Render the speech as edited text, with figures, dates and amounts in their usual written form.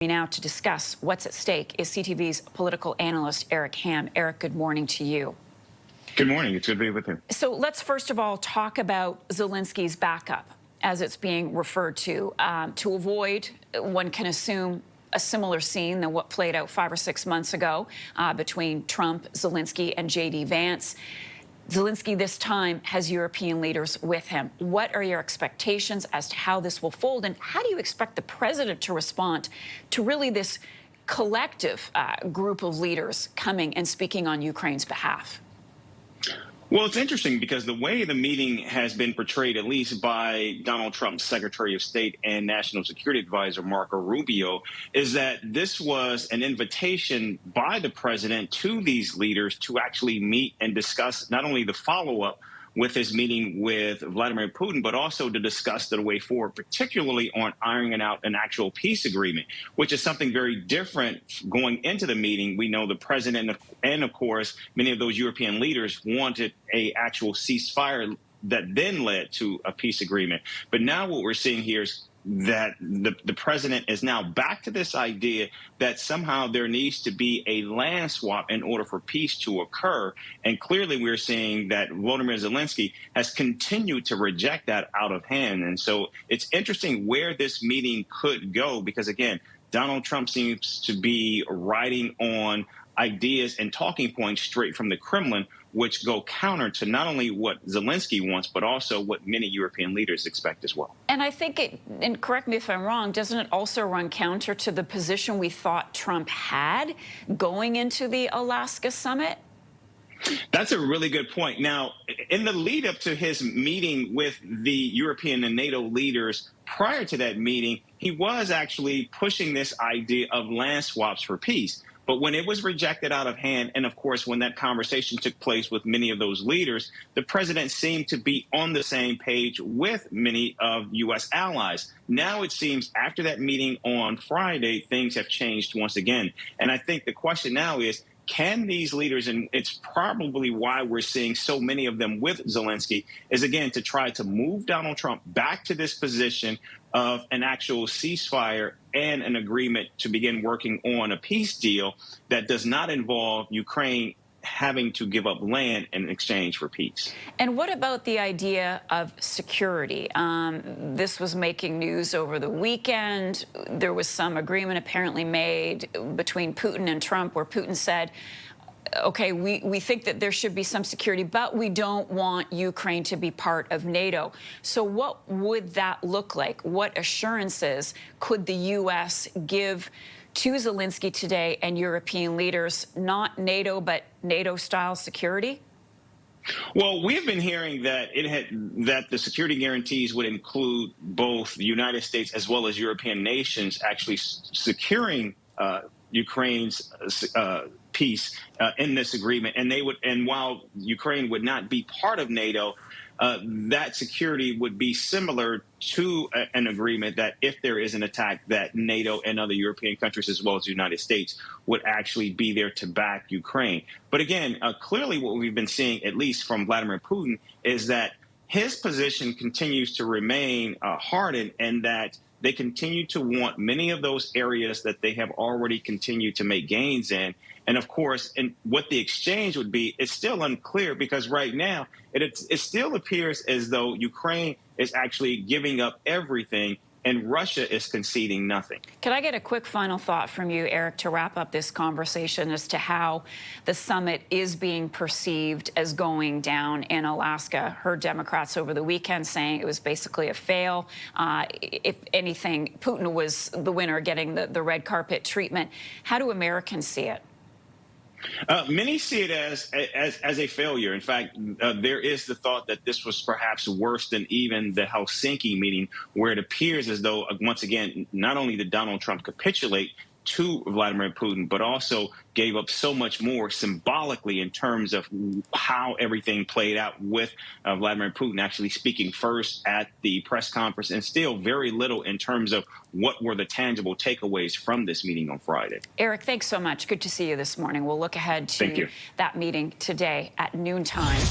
Now to discuss what's at stake is CTV's political analyst Eric Ham. Eric, good morning to you. Good morning. It's good to be with you. So let's first of all talk about Zelensky's backup, as it's being referred to avoid, one can assume, a similar scene than what played out 5 or 6 months ago between Trump, Zelensky, and J.D. Vance. Zelensky this time has European leaders with him. What are your expectations as to how this will fold, and how do you expect the president to respond to really this collective group of leaders coming and speaking on Ukraine's behalf? Well, it's interesting because the way the meeting has been portrayed, at least by Donald Trump's Secretary of State and National Security Advisor Marco Rubio, is that this was an invitation by the president to these leaders to actually meet and discuss not only the follow-up with his meeting with Vladimir Putin, but also to discuss the way forward, particularly on ironing out an actual peace agreement, which is something very different going into the meeting. We know the president and, of course, many of those European leaders wanted an actual ceasefire that then led to a peace agreement. But now what we're seeing here is that the president is now back to this idea that somehow there needs to be a land swap in order for peace to occur. And clearly we're seeing that Volodymyr Zelensky has continued to reject that out of hand. And so it's interesting where this meeting could go, because, again, Donald Trump seems to be riding on ideas and talking points straight from the Kremlin, which go counter to not only what Zelensky wants, but also what many European leaders expect as well. And I think and correct me if I'm wrong, doesn't it also run counter to the position we thought Trump had going into the Alaska summit? That's a really good point. Now, in the lead up to his meeting with the European and NATO leaders, prior to that meeting, he was actually pushing this idea of land swaps for peace. But when it was rejected out of hand, and of course, when that conversation took place with many of those leaders, the president seemed to be on the same page with many of U.S. allies. Now it seems after that meeting on Friday, things have changed once again. And I think the question now is, can these leaders, and it's probably why we're seeing so many of them with Zelensky, is again to try to move Donald Trump back to this position of an actual ceasefire and an agreement to begin working on a peace deal that does not involve Ukraine having to give up land in exchange for peace. And what about the idea of security? This was making news over the weekend. There was some agreement apparently made between Putin and Trump where Putin said, okay, we think that there should be some security, but we don't want Ukraine to be part of NATO. So what would that look like? What assurances could the U.S. give to Zelensky today and European leaders, not NATO, but NATO-style security? Well, we have been hearing that that the security guarantees would include both the United States as well as European nations actually securing Ukraine's peace in this agreement, and while Ukraine would not be part of NATO, that security would be similar to an agreement that if there is an attack, that NATO and other European countries as well as the United States would actually be there to back Ukraine. But again, clearly what we've been seeing, at least from Vladimir Putin, is that his position continues to remain hardened, and that they continue to want many of those areas that they have already continued to make gains in. And of course, and what the exchange would be, it's still unclear, because right now it still appears as though Ukraine is actually giving up everything and Russia is conceding nothing. Can I get a quick final thought from you, Eric, to wrap up this conversation as to how the summit is being perceived as going down in Alaska? Heard Democrats over the weekend saying it was basically a fail. If anything, Putin was the winner, getting the red carpet treatment. How do Americans see it? Many see it as a failure. In fact, there is the thought that this was perhaps worse than even the Helsinki meeting, where it appears as though, once again, not only did Donald Trump capitulate to Vladimir Putin, but also gave up so much more symbolically in terms of how everything played out, with Vladimir Putin actually speaking first at the press conference, and still very little in terms of what were the tangible takeaways from this meeting on Friday. Eric, thanks so much. Good to see you this morning. We'll look ahead to that meeting today at noontime.